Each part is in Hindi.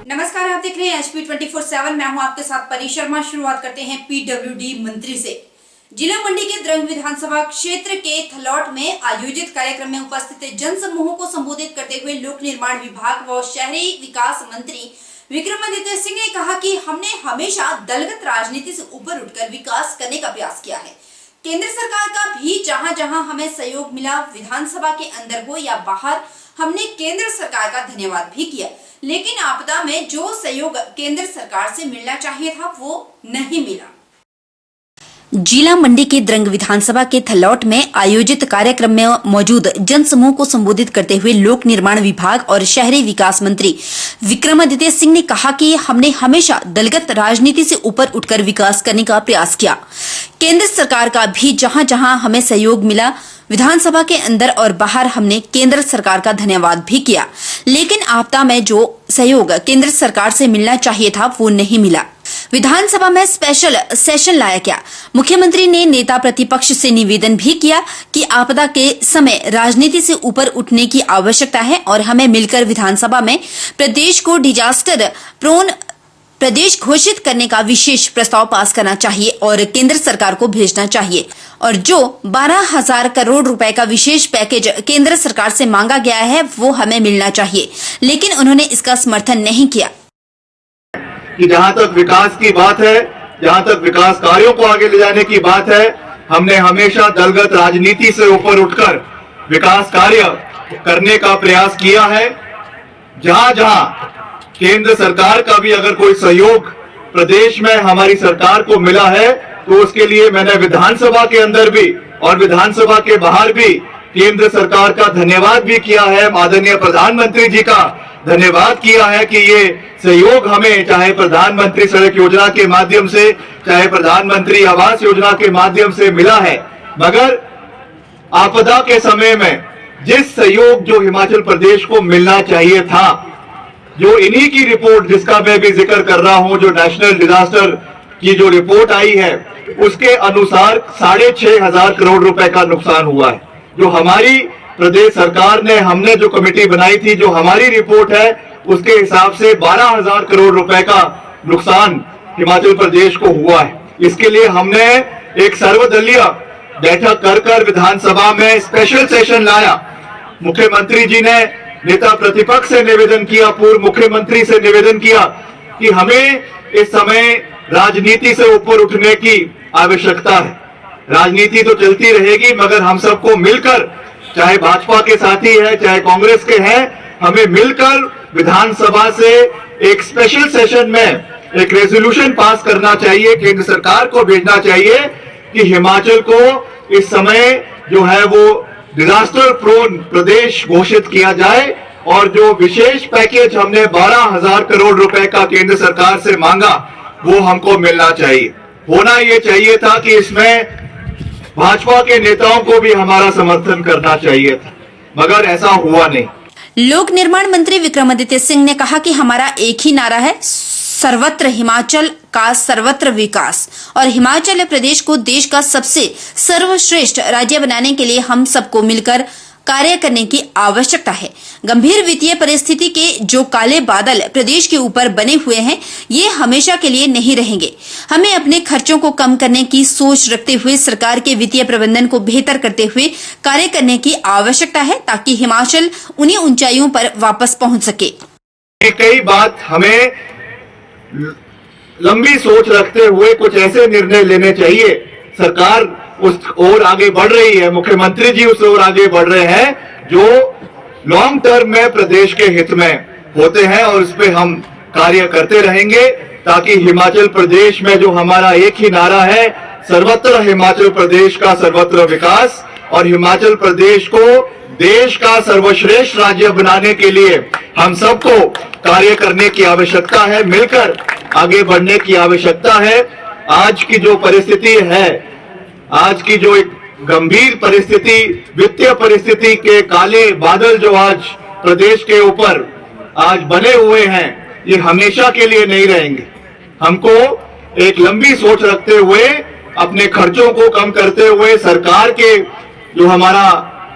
नमस्कार, आप देख रहे हैं HP 24/7। मैं हूं आपके साथ परी शर्मा। शुरुआत करते हैं PWD मंत्री से। जिला मंडी के द्रंग विधानसभा क्षेत्र के थलौट में आयोजित कार्यक्रम में उपस्थित जनसमूह को संबोधित करते हुए लोक निर्माण विभाग व शहरी विकास मंत्री विक्रमादित्य सिंह ने कहा कि हमने हमेशा दलगत राजनीति से ऊपर उठकर विकास करने का प्रयास किया है। केंद्र सरकार का भी जहां जहां हमें सहयोग मिला, विधानसभा के अंदर हो या बाहर, हमने केंद्र सरकार का धन्यवाद भी किया। लेकिन आपदा में जो सहयोग केंद्र सरकार से मिलना चाहिए था वो नहीं मिला। जिला मंडी के द्रंग विधानसभा के थलौट में आयोजित कार्यक्रम में मौजूद जनसमूह को संबोधित करते हुए लोक निर्माण विभाग और शहरी विकास मंत्री विक्रमादित्य सिंह ने कहा कि हमने हमेशा दलगत राजनीति से ऊपर उठकर विकास करने का प्रयास किया। केंद्र सरकार का भी जहां जहां हमें सहयोग मिला, विधानसभा के अंदर और बाहर, हमने केंद्र सरकार का धन्यवाद भी किया। लेकिन आपदा में जो सहयोग केंद्र सरकार से मिलना चाहिए था वो नहीं मिला। विधानसभा में स्पेशल सेशन लाया गया। मुख्यमंत्री ने नेता प्रतिपक्ष से निवेदन भी किया कि आपदा के समय राजनीति से ऊपर उठने की आवश्यकता है और हमें मिलकर विधानसभा में प्रदेश को डिजास्टर प्रोन प्रदेश घोषित करने का विशेष प्रस्ताव पास करना चाहिए और केंद्र सरकार को भेजना चाहिए। और जो 12,000 करोड़ रुपए का विशेष पैकेज केंद्र सरकार से मांगा गया है वो हमें मिलना चाहिए, लेकिन उन्होंने इसका समर्थन नहीं किया। कि जहां तक विकास की बात है, जहां तक विकास कार्यों को आगे ले जाने की बात है, हमने हमेशा दलगत राजनीति से ऊपर उठकर विकास कार्य करने का प्रयास किया है। जहां जहां केंद्र सरकार का भी अगर कोई सहयोग प्रदेश में हमारी सरकार को मिला है तो उसके लिए मैंने विधानसभा के अंदर भी और विधानसभा के बाहर भी केंद्र सरकार का धन्यवाद भी किया है। माननीय प्रधानमंत्री जी का धन्यवाद किया है कि ये सहयोग हमें चाहे प्रधानमंत्री सड़क योजना के माध्यम से, चाहे प्रधानमंत्री आवास योजना के माध्यम से मिला है। मगर आपदा के समय में जिस सहयोग जो हिमाचल प्रदेश को मिलना चाहिए था, जो इन्हीं की रिपोर्ट जिसका मैं भी जिक्र कर रहा हूं, जो नेशनल डिजास्टर की जो रिपोर्ट आई है उसके अनुसार 6,500 करोड़ रुपए का नुकसान हुआ है। जो हमारी प्रदेश सरकार ने, हमने जो कमेटी बनाई थी, जो हमारी रिपोर्ट है उसके हिसाब से 12,000 करोड़ रुपए का नुकसान हिमाचल प्रदेश को हुआ है। इसके लिए हमने एक सर्वदलीय बैठक कर विधानसभा में स्पेशल सेशन लाया। मुख्यमंत्री जी ने नेता प्रतिपक्ष से निवेदन किया, पूर्व मुख्यमंत्री से निवेदन किया कि हमें इस समय राजनीति से ऊपर उठने की आवश्यकता है। राजनीति तो चलती रहेगी मगर हम सबको मिलकर, चाहे भाजपा के साथी है चाहे कांग्रेस के हैं, हमें मिलकर विधानसभा से एक स्पेशल सेशन में एक रेजोल्यूशन पास करना चाहिए, केंद्र सरकार को भेजना चाहिए कि हिमाचल को इस समय जो है वो डिजास्टर प्रोन प्रदेश घोषित किया जाए और जो विशेष पैकेज हमने 12,000 करोड़ रुपए का केंद्र सरकार से मांगा वो हमको मिलना चाहिए। होना ये चाहिए था कि इसमें भाजपा के नेताओं को भी हमारा समर्थन करना चाहिए था, मगर ऐसा हुआ नहीं। लोक निर्माण मंत्री विक्रमादित्य सिंह ने कहा कि हमारा एक ही नारा है, सर्वत्र हिमाचल का सर्वत्र विकास, और हिमाचल प्रदेश को देश का सबसे सर्वश्रेष्ठ राज्य बनाने के लिए हम सबको मिलकर कार्य करने की आवश्यकता है। गंभीर वित्तीय परिस्थिति के जो काले बादल प्रदेश के ऊपर बने हुए हैं ये हमेशा के लिए नहीं रहेंगे। हमें अपने खर्चों को कम करने की सोच रखते हुए सरकार के वित्तीय प्रबंधन को बेहतर करते हुए कार्य करने की आवश्यकता है ताकि हिमाचल उन्हीं ऊंचाइयों पर वापस पहुंच सके। कई बात हमें लंबी सोच रखते हुए कुछ ऐसे निर्णय लेने चाहिए। सरकार उस ओर आगे बढ़ रही है, मुख्यमंत्री जी उस ओर आगे बढ़ रहे हैं जो लॉन्ग टर्म में प्रदेश के हित में होते हैं और उस पे हम कार्य करते रहेंगे ताकि हिमाचल प्रदेश में जो हमारा एक ही नारा है, सर्वत्र हिमाचल प्रदेश का सर्वत्र विकास, और हिमाचल प्रदेश को देश का सर्वश्रेष्ठ राज्य बनाने के लिए हम सबको कार्य करने की आवश्यकता है, मिलकर आगे बढ़ने की आवश्यकता है। आज की जो परिस्थिति है, आज की जो एक गंभीर परिस्थिति, वित्तीय परिस्थिति के काले बादल जो आज प्रदेश के ऊपर आज बने हुए हैं, ये हमेशा के लिए नहीं रहेंगे। हमको एक लंबी सोच रखते हुए, अपने खर्चों को कम करते हुए, सरकार के जो हमारा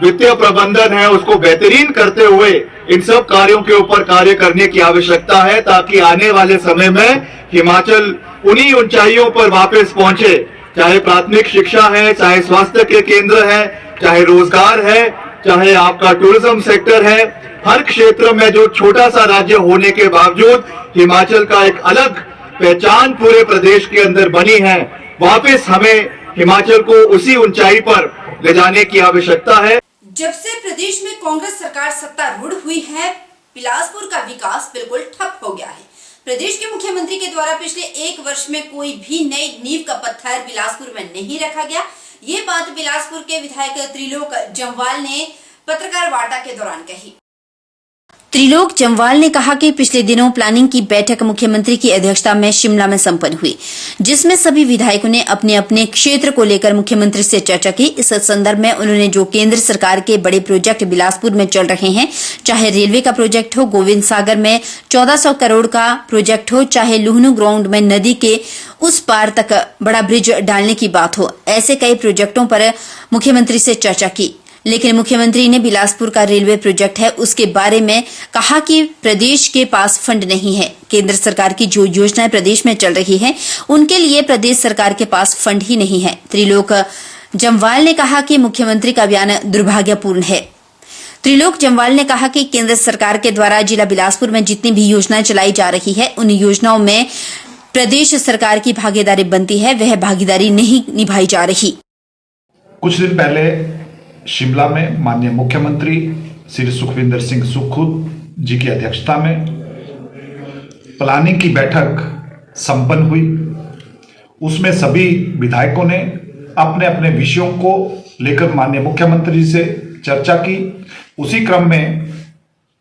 वित्तीय प्रबंधन है उसको बेहतरीन करते हुए इन सब कार्यों के ऊपर कार्य करने की आवश्यकता है ताकि आने वाले समय में हिमाचल उन्हीं ऊंचाइयों पर वापस पहुंचे, चाहे प्राथमिक शिक्षा है, चाहे स्वास्थ्य के केंद्र है, चाहे रोजगार है, चाहे आपका टूरिज्म सेक्टर है। हर क्षेत्र में जो छोटा सा राज्य होने के बावजूद हिमाचल का एक अलग पहचान पूरे प्रदेश के अंदर बनी है। वापस हमें हिमाचल को उसी ऊंचाई पर ले जाने की आवश्यकता है। जब से प्रदेश में कांग्रेस सरकार सत्तारूढ़ हुई है, बिलासपुर का विकास बिल्कुल ठप हो गया है। प्रदेश के मुख्यमंत्री के द्वारा पिछले 1 वर्ष में कोई भी नई नींव का पत्थर बिलासपुर में नहीं रखा गया। ये बात बिलासपुर के विधायक त्रिलोक जम्वाल ने पत्रकार वार्ता के दौरान कही। त्रिलोक जम्वाल ने कहा कि पिछले दिनों प्लानिंग की बैठक मुख्यमंत्री की अध्यक्षता में शिमला में संपन्न हुई, जिसमें सभी विधायकों ने अपने अपने क्षेत्र को लेकर मुख्यमंत्री से चर्चा की। इस संदर्भ में उन्होंने जो केंद्र सरकार के बड़े प्रोजेक्ट बिलासपुर में चल रहे हैं, चाहे रेलवे का प्रोजेक्ट हो, गोविंद सागर में 1400 करोड़ का प्रोजेक्ट हो, चाहे लुहनू ग्राउंड में नदी के उस पार तक बड़ा ब्रिज डालने की बात हो, ऐसे कई प्रोजेक्टों पर मुख्यमंत्री से चर्चा की। लेकिन मुख्यमंत्री ने बिलासपुर का रेलवे प्रोजेक्ट है उसके बारे में कहा कि प्रदेश के पास फंड नहीं है। केंद्र सरकार की जो योजनाएं प्रदेश में चल रही हैं, उनके लिए प्रदेश सरकार के पास फंड ही नहीं है। त्रिलोक जम्वाल ने कहा कि मुख्यमंत्री का बयान दुर्भाग्यपूर्ण है। त्रिलोक जम्वाल ने कहा कि केंद्र सरकार के द्वारा जिला बिलासपुर में जितनी भी योजनाएं चलाई जा रही है, उन योजनाओं में प्रदेश सरकार की भागीदारी बनती है, वह भागीदारी नहीं निभाई जा रही। कुछ दिन पहले शिमला में माननीय मुख्यमंत्री श्री सुखविंदर सिंह सुक्खू जी की अध्यक्षता में प्लानिंग की बैठक संपन्न हुई। उसमें सभी विधायकों ने अपने अपने विषयों को लेकर माननीय मुख्यमंत्री से चर्चा की। उसी क्रम में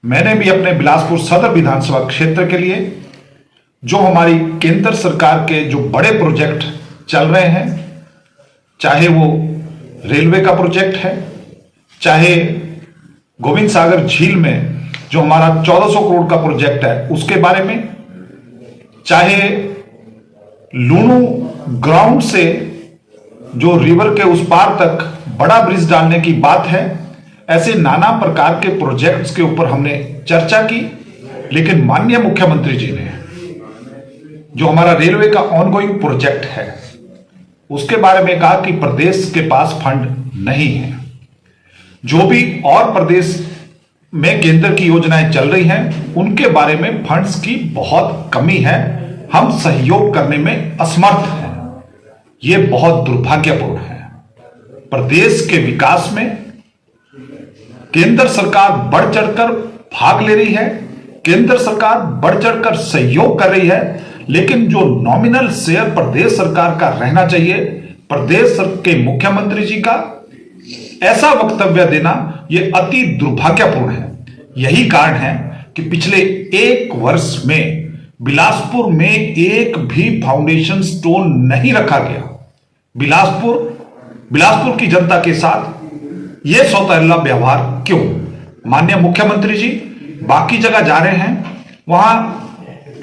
मैंने भी अपने बिलासपुर सदर विधानसभा क्षेत्र के लिए जो हमारी केंद्र सरकार के जो बड़े प्रोजेक्ट चल रहे हैं, चाहे वो रेलवे का प्रोजेक्ट है, चाहे गोविंद सागर झील में जो हमारा 1400 करोड़ का प्रोजेक्ट है उसके बारे में, चाहे लुहनू ग्राउंड से जो रिवर के उस पार तक बड़ा ब्रिज डालने की बात है, ऐसे नाना प्रकार के प्रोजेक्ट्स के ऊपर हमने चर्चा की। लेकिन माननीय मुख्यमंत्री जी ने जो हमारा रेलवे का ऑनगोइंग प्रोजेक्ट है उसके बारे में कहा कि प्रदेश के पास फंड नहीं है। जो भी और प्रदेश में केंद्र की योजनाएं चल रही हैं उनके बारे में फंड्स की बहुत कमी है, हम सहयोग करने में असमर्थ हैं। यह बहुत दुर्भाग्यपूर्ण है। प्रदेश के विकास में केंद्र सरकार बढ़ चढ़कर भाग ले रही है, केंद्र सरकार बढ़ चढ़कर सहयोग कर रही है, लेकिन जो नॉमिनल शेयर प्रदेश सरकार का रहना चाहिए, प्रदेश के मुख्यमंत्री जी का ऐसा वक्तव्य देना यह अति दुर्भाग्यपूर्ण है। यही कारण है कि पिछले 1 वर्ष में बिलासपुर में एक भी फाउंडेशन स्टोन नहीं रखा गया। बिलासपुर की जनता के साथ यह सौतेला व्यवहार क्यों? माननीय मुख्यमंत्री जी बाकी जगह जा रहे हैं, वहां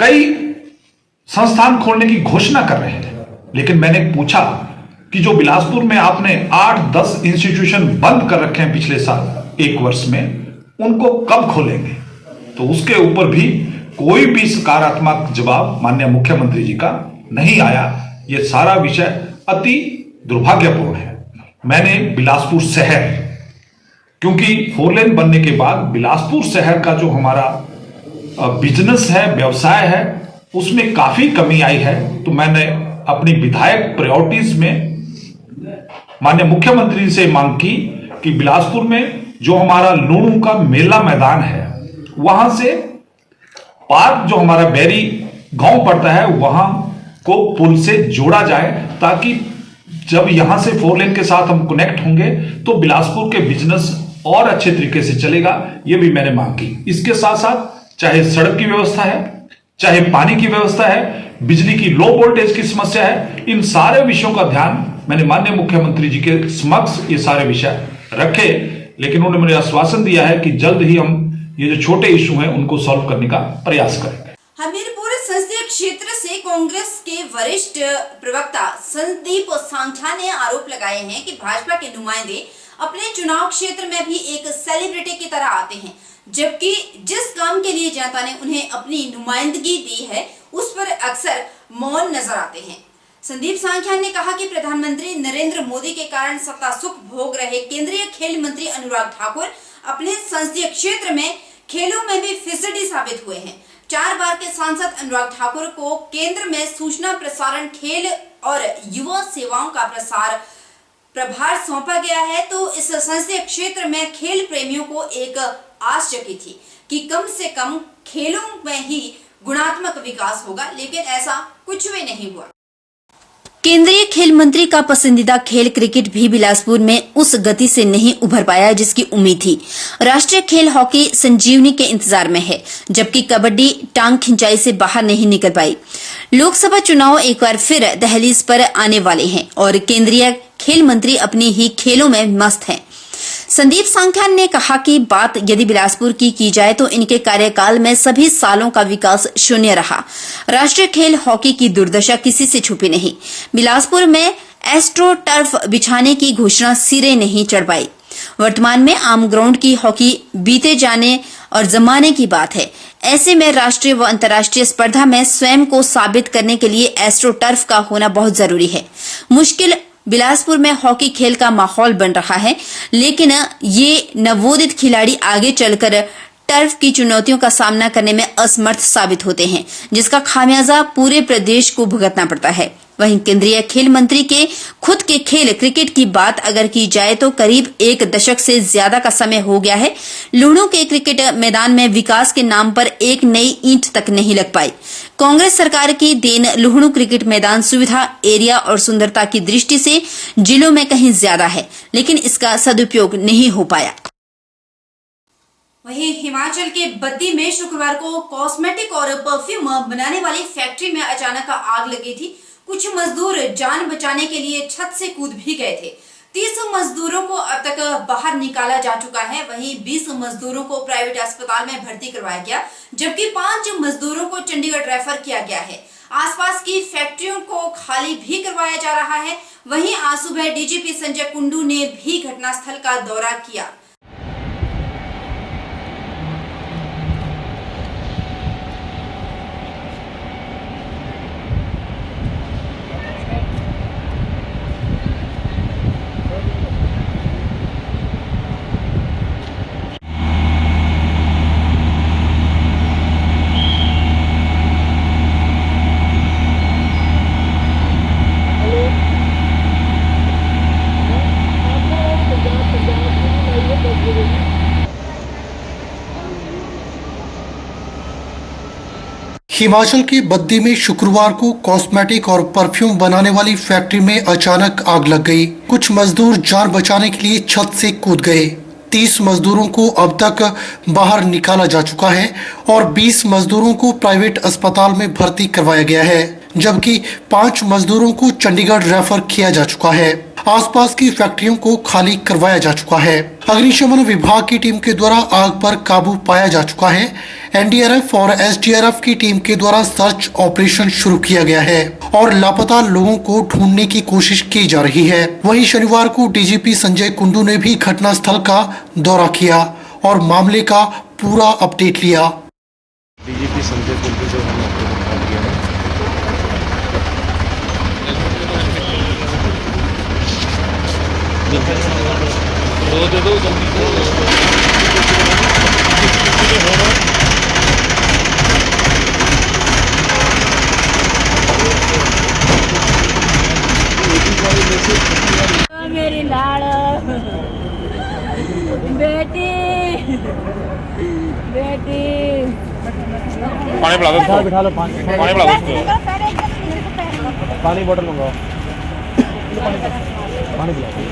कई संस्थान खोलने की घोषणा कर रहे हैं, लेकिन मैंने पूछा कि जो बिलासपुर में आपने 8-10 इंस्टीट्यूशन बंद कर रखे हैं पिछले साल 1 वर्ष में, उनको कब खोलेंगे? तो उसके ऊपर भी कोई भी सकारात्मक जवाब माननीय मुख्यमंत्री जी का नहीं आया। यह सारा विषय अति दुर्भाग्यपूर्ण है। मैंने बिलासपुर शहर, क्योंकि 4 लेन बनने के बाद बिलासपुर शहर का जो हमारा बिजनेस है, व्यवसाय है, उसमें काफी कमी आई है, तो मैंने अपनी विधायक प्रायोरिटीज में माननीय मुख्यमंत्री से मांग की कि बिलासपुर में जो हमारा लुहनू का मेला मैदान है, वहां से पार्क जो हमारा बैरी गांव पड़ता है, वहां को पुल से जोड़ा जाए, ताकि जब यहां से 4 लेन के साथ हम कनेक्ट होंगे तो बिलासपुर के बिजनेस और अच्छे तरीके से चलेगा। यह भी मैंने मांग की। इसके साथ साथ चाहे सड़क की व्यवस्था है, चाहे पानी की व्यवस्था है, बिजली की लो वोल्टेज की समस्या है, इन सारे विषयों का ध्यान मैंने माननीय मुख्यमंत्री जी के समक्ष ये सारे विषय रखे। लेकिन उन्होंने मुझे आश्वासन दिया है कि जल्द ही हम ये जो छोटे इशू हैं उनको सॉल्व करने का प्रयास करेंगे। हमीरपुर संसदीय क्षेत्र से कांग्रेस के वरिष्ठ प्रवक्ता संदीप सांझा ने आरोप लगाए हैं कि भाजपा के नुमाइंदे अपने चुनाव क्षेत्र में भी एक सेलिब्रिटी की तरह आते हैं, जबकि जिस काम के लिए जनता ने उन्हें अपनी नुमाइंदगी दी है उस पर अक्सर मौन नजर आते हैं। संदीप सांख्यान ने कहा कि प्रधानमंत्री नरेंद्र मोदी के कारण सत्ता सुख भोग रहे केंद्रीय खेल मंत्री अनुराग ठाकुर अपने संसदीय क्षेत्र में खेलों में भी फिसडी साबित हुए हैं। 4 बार के सांसद अनुराग ठाकुर को केंद्र में सूचना प्रसारण, खेल और युवा सेवाओं का प्रभार सौंपा गया है, तो इस संसदीय क्षेत्र में खेल प्रेमियों को एक आस जगी थी कि कम से कम खेलों में ही गुणात्मक विकास होगा, लेकिन ऐसा कुछ भी नहीं हुआ। केंद्रीय खेल मंत्री का पसंदीदा खेल क्रिकेट भी बिलासपुर में उस गति से नहीं उभर पाया जिसकी उम्मीद थी। राष्ट्रीय खेल हॉकी संजीवनी के इंतजार में है, जबकि कबड्डी टांग खिंचाई से बाहर नहीं निकल पाई। लोकसभा चुनाव एक बार फिर दहलीज पर आने वाले हैं और केंद्रीय खेल मंत्री अपनी ही खेलों में मस्त हैं। संदीप सांख्यान ने कहा कि बात यदि बिलासपुर की जाए तो इनके कार्यकाल में सभी सालों का विकास शून्य रहा। राष्ट्रीय खेल हॉकी की दुर्दशा किसी से छुपी नहीं। बिलासपुर में एस्ट्रो टर्फ बिछाने की घोषणा सिरे नहीं चढ़ पाई। वर्तमान में आम ग्राउंड की हॉकी बीते जाने और जमाने की बात है। ऐसे में राष्ट्रीय व अंतर्राष्ट्रीय स्पर्धा में स्वयं को साबित करने के लिए एस्ट्रो टर्फ का होना बहुत जरूरी है। मुश्किल बिलासपुर में हॉकी खेल का माहौल बन रहा है, लेकिन ये नवोदित खिलाड़ी आगे चलकर टर्फ की चुनौतियों का सामना करने में असमर्थ साबित होते हैं, जिसका खामियाजा पूरे प्रदेश को भुगतना पड़ता है। वहीं केंद्रीय खेल मंत्री के खुद के खेल क्रिकेट की बात अगर की जाए तो करीब 1 दशक से ज्यादा का समय हो गया है। लुहणु के क्रिकेट मैदान में विकास के नाम पर एक नई ईंट तक नहीं लग पाई। कांग्रेस सरकार की देन लुहणु क्रिकेट मैदान सुविधा, एरिया और सुंदरता की दृष्टि से जिलों में कहीं ज्यादा है, लेकिन इसका सदुपयोग नहीं हो पाया। वहीं हिमाचल के बद्दी में शुक्रवार को कॉस्मेटिक और परफ्यूम बनाने वाली फैक्ट्री में अचानक आग लगी थी। कुछ मजदूर जान बचाने के लिए छत से कूद भी गए थे। 30 मजदूरों को अब तक बाहर निकाला जा चुका है। वहीं 20 मजदूरों को प्राइवेट अस्पताल में भर्ती करवाया गया, जबकि 5 मजदूरों को चंडीगढ़ रेफर किया गया है। आसपास की फैक्ट्रियों को खाली भी करवाया जा रहा है। वहीं आज सुबह डीजीपी संजय कुंडू ने भी घटनास्थल का दौरा किया। हिमाचल के बद्दी में शुक्रवार को कॉस्मेटिक और परफ्यूम बनाने वाली फैक्ट्री में अचानक आग लग गई। कुछ मजदूर जान बचाने के लिए छत से कूद गए। 30 मजदूरों को अब तक बाहर निकाला जा चुका है और 20 मजदूरों को प्राइवेट अस्पताल में भर्ती करवाया गया है, जबकि 5 मजदूरों को चंडीगढ़ रेफर किया जा चुका है। आसपास की फैक्ट्रियों को खाली करवाया जा चुका है। अग्निशमन विभाग की टीम के द्वारा आग पर काबू पाया जा चुका है। एनडीआरएफ और एसडीआरएफ की टीम के द्वारा सर्च ऑपरेशन शुरू किया गया है और लापता लोगों को ढूंढने की कोशिश की जा रही है। वहीं शनिवार को डीजीपी संजय कुंडू ने भी घटनास्थल का दौरा किया और मामले का पूरा अपडेट लिया। डीजीपी संजय कुंडू जो हम आपको बता दिया है। दे दो मेरी लाड़ बेटी बेटी पानी पिला दो, बिठा लो। पानी पिला दो, पानी बोतल मंगाओ, पानी पिला दो।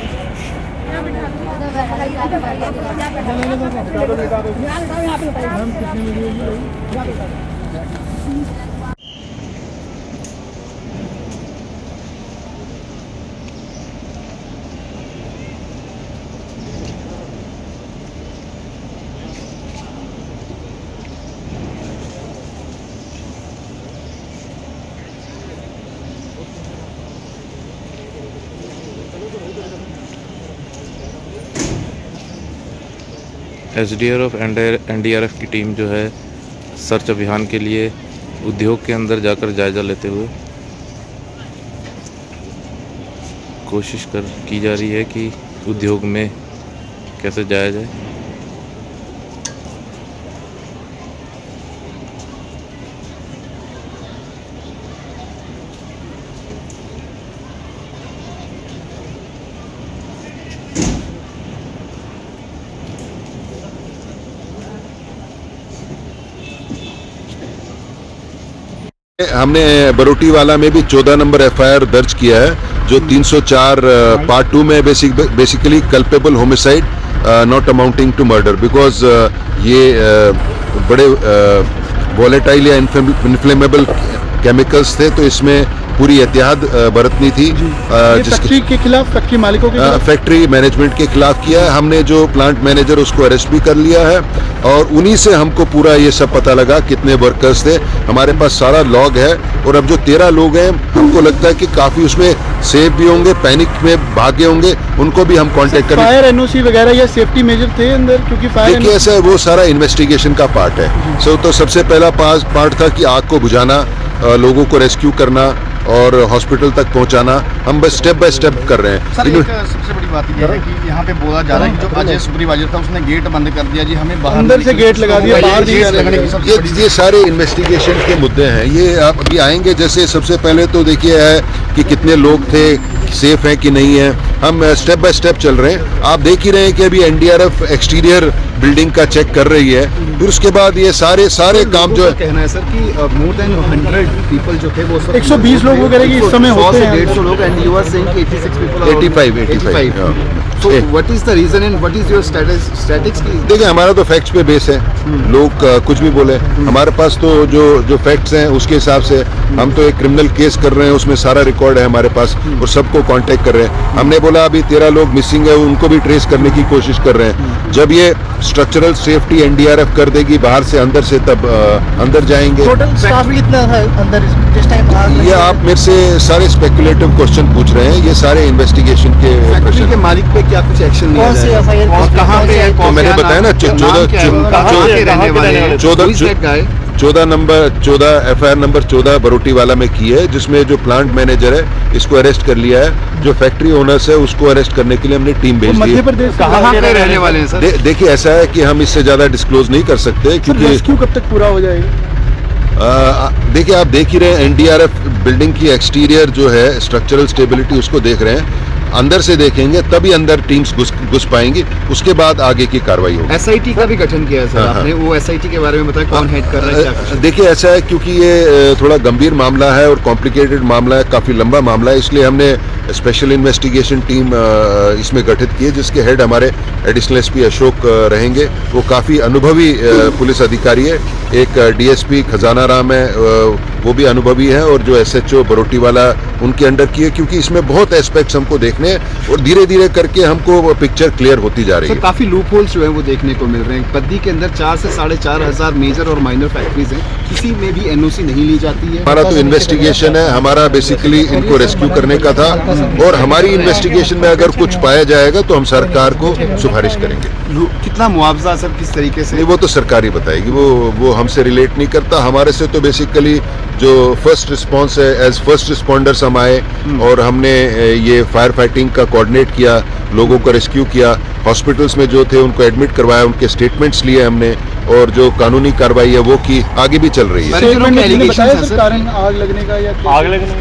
एसडीआरएफ एंड एनडीआरएफ की टीम जो है सर्च अभियान के लिए उद्योग के अंदर जाकर जायज़ा लेते हुए कोशिश की जा रही है कि उद्योग में कैसे जाया जाए। हमने बरोटीवाला में भी 14 नंबर एफआईआर दर्ज किया है, जो 304 पार्ट 2 में basically culpable homicide not amounting to murder, because ये बड़े वॉलेटाइल या इन्फ्लेमेबल केमिकल्स थे, तो इसमें पूरी एहतियात बरतनी थी। फैक्ट्री के खिलाफ, फैक्ट्री मालिकों के खिलाफ, फैक्ट्री मैनेजमेंट के खिलाफ किया है। हमने जो प्लांट मैनेजर उसको अरेस्ट भी कर लिया है और उन्हीं से हमको पूरा ये सब पता लगा कितने वर्कर्स थे। हमारे पास सारा लॉग है और अब जो 13 लोग हैं हमको लगता है कि काफी उसमें सेफ भी होंगे, पैनिक में भागे होंगे, उनको भी हम कांटेक्ट करेंगे। फायर एनओसी वगैरह या सेफ्टी मेजर थे अंदर, क्योंकि फायर देखिए ऐसा है, वो सारा इन्वेस्टिगेशन का पार्ट है। तो सबसे पहला पार्ट था कि आग को बुझाना, लोगों को रेस्क्यू करना और हॉस्पिटल तक पहुंचाना। हम बस स्टेप बाय स्टेप कर रहे हैं। सर, एक सबसे बड़ी बात यह है कि यहाँ पे बोला जा रहा है कि जो अजय सुपरवाइजर था उसने गेट बंद कर दिया जी, हमें बाहर अंदर से गेट लगा दिया, बाहर नहीं लगने की। ये सारे इन्वेस्टिगेशन के मुद्दे हैं, ये आप अभी आएंगे। जैसे सबसे पहले तो देखिए है कि कितने लोग थे, सेफ हैं कि नहीं है, हम स्टेप बाय स्टेप चल रहे हैं। आप देख ही रहे हैं कि अभी एनडीआरएफ एक्सटीरियर बिल्डिंग का चेक कर रही है, फिर उसके बाद ये सारे काम जो है। कहना है सर कि मोर देन 100 पीपल जो थे वो 120 लोग वगैरह की इस समय होते हैं, 150 लोग, एंड यू आर सेइंग कि 86 people, 85 so what is the reason and what is your statics? देखिए हमारा तो फैक्ट्स पे बेस है, लोग कुछ भी बोले, हमारे पास तो जो फैक्ट्स हैं उसके हिसाब से हम तो एक क्रिमिनल केस कर रहे हैं, उसमें सारा रिकॉर्ड है हमारे पास और सबको कांटेक्ट कर रहे हैं। हमने बोला अभी 13 लोग मिसिंग है, उनको भी ट्रेस करने की कोशिश कर रहे हैं। जब ये स्ट्रक्चरल सेफ्टी एनडीआरएफ कर देगी बाहर से अंदर से, तब अंदर जाएंगे। टोटल स्टाफ कितना है अंदर जिस टाइम? ये आप मेरे से सारे स्पेकुलेटिव क्वेश्चन पूछ रहे हैं, ये सारे इन्वेस्टिगेशन के फैक्ट्री के मालिक पे क्या कुछ एक्शन लिया जाए? कहाँ पे है? तो मैंने बताया ना 14 एफआईआर नंबर 14 बरोटीवाला में की है, जिसमें जो प्लांट मैनेजर है इसको अरेस्ट कर लिया है, जो फैक्ट्री ओनर्स है उसको अरेस्ट करने के लिए हमने टीम भेज दी है। मध्य प्रदेश कहाँ पे रहने वाले हैं सर? देखिए ऐसा है कि हम इससे ज्यादा डिस्क्लोज नहीं कर सकते, क्योंकि रेस्क्यू कब तक पूरा हो जाएगा? देखिए आप देख ही रहे हैं, एनडीआरएफ बिल्डिंग की एक्सटीरियर जो है स्ट्रक्चरल स्टेबिलिटी उसको देख रहे हैं, अंदर से देखेंगे तभी अंदर टीम्स घुस पाएंगी, उसके बाद आगे की कार्रवाई होगी। एसआईटी का भी गठन किया है सर आपने, वो एसआईटी के बारे में बताया, कौन हेड कर रहा है, क्या कुछ? देखिए ऐसा है, क्योंकि ये थोड़ा गंभीर मामला है और कॉम्प्लिकेटेड मामला है, काफ़ी लंबा मामला है, इसलिए हमने स्पेशल इन्वेस्टिगेशन टीम इसमें गठित की है, जिसके हेड हमारे एडिशनल एसपी अशोक रहेंगे। वो काफ़ी अनुभवी पुलिस अधिकारी है। एक डीएसपी खजाना राम है, वो भी अनुभवी है, और जो एसएचओ बरोटीवाला उनके अंडर की है, क्योंकि इसमें बहुत एस्पेक्ट्स हमको देखने हैं और धीरे धीरे करके हमको पिक्चर क्लियर होती जा रही है। काफी लूप होल्स जो है वो देखने को मिल रहे हैं। बद्दी के अंदर 4 से 4,500 मेजर और माइनर फैक्ट्रीज हैं, किसी में भी एनओसी नहीं ली जाती है। हमारा तो इन्वेस्टिगेशन है, हमारा बेसिकली इनको रेस्क्यू करने का था, और हमारी इन्वेस्टिगेशन में अगर कुछ पाया जाएगा तो हम सरकार को सिफारिश करेंगे। कितना मुआवजा सर, किस तरीके से? नहीं, वो तो सरकार ही बताएगी, वो हमसे रिलेट नहीं करता। हमारे से तो बेसिकली जो फर्स्ट रिस्पांस है, एज फर्स्ट रिस्पॉन्डर्स हम आए और हमने ये फायर फाइटिंग का कोऑर्डिनेट किया, लोगों को रेस्क्यू किया, हॉस्पिटल्स में जो थे उनको एडमिट करवाया, उनके स्टेटमेंट्स लिए हमने, और जो कानूनी कार्रवाई है वो की, आगे भी चल रही है। कारण आग लगने का या आग लगने?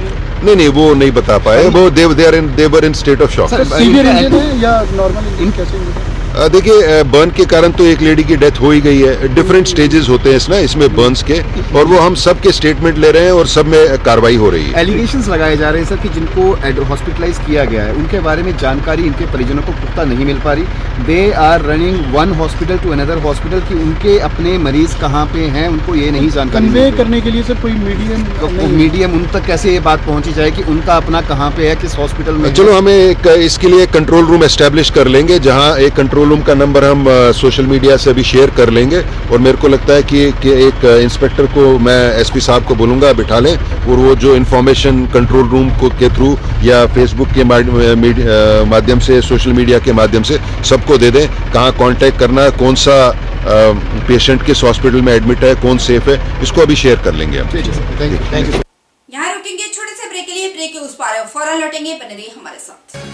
नहीं, वो नहीं बता पाए, वो they were in state of shock. Severe engine है या नॉर्मल इंजन, कैसे? देखिए बर्न के कारण तो एक लेडी की डेथ हो ही गई है, डिफरेंट स्टेजेस होते हैं इसमें बर्न्स के, और वो हम सब के स्टेटमेंट ले रहे हैं और सब में कार्रवाई हो रही है। एलिगेशंस लगाए जा रहे हैं सर कि जिनको हॉस्पिटलाइज किया गया है उनके बारे में जानकारी इनके परिजनों को पुख्ता नहीं मिल पा रही। They are running one hospital to another hospital, कि उनके अपने मरीज कहाँ पे हैं उनको ये नहीं जानकारी कन्वे करने के लिए सर कोई मीडियम उन तक कैसे ये बात पहुंची जाए कि उनका अपना कहाँ पे है, किस हॉस्पिटल में? चलो हमें इसके लिए कंट्रोल रूम एस्टेब्लिश कर लेंगे, जहाँ एक कंट्रोल कंट्रोल रूम का नंबर हम सोशल मीडिया से अभी शेयर कर लेंगे और मेरे को लगता है कि एक इंस्पेक्टर को मैं एसपी साहब को बोलूँगा बिठा लें और वो जो इन्फॉर्मेशन कंट्रोल रूम के थ्रू या फेसबुक के माध्यम से, सोशल मीडिया के माध्यम से सबको दे दें, कहाँ कांटेक्ट करना है, कौन सा पेशेंट किस हॉस्पिटल में एडमिट है, कौन सेफ है, इसको अभी शेयर कर लेंगे हम। Thank you. यहाँ रुकेंगे छोटे से ब्रेक के लिए, ब्रेक के उस पार फौरन लौटेंगे, बने रहिए हमारे साथ।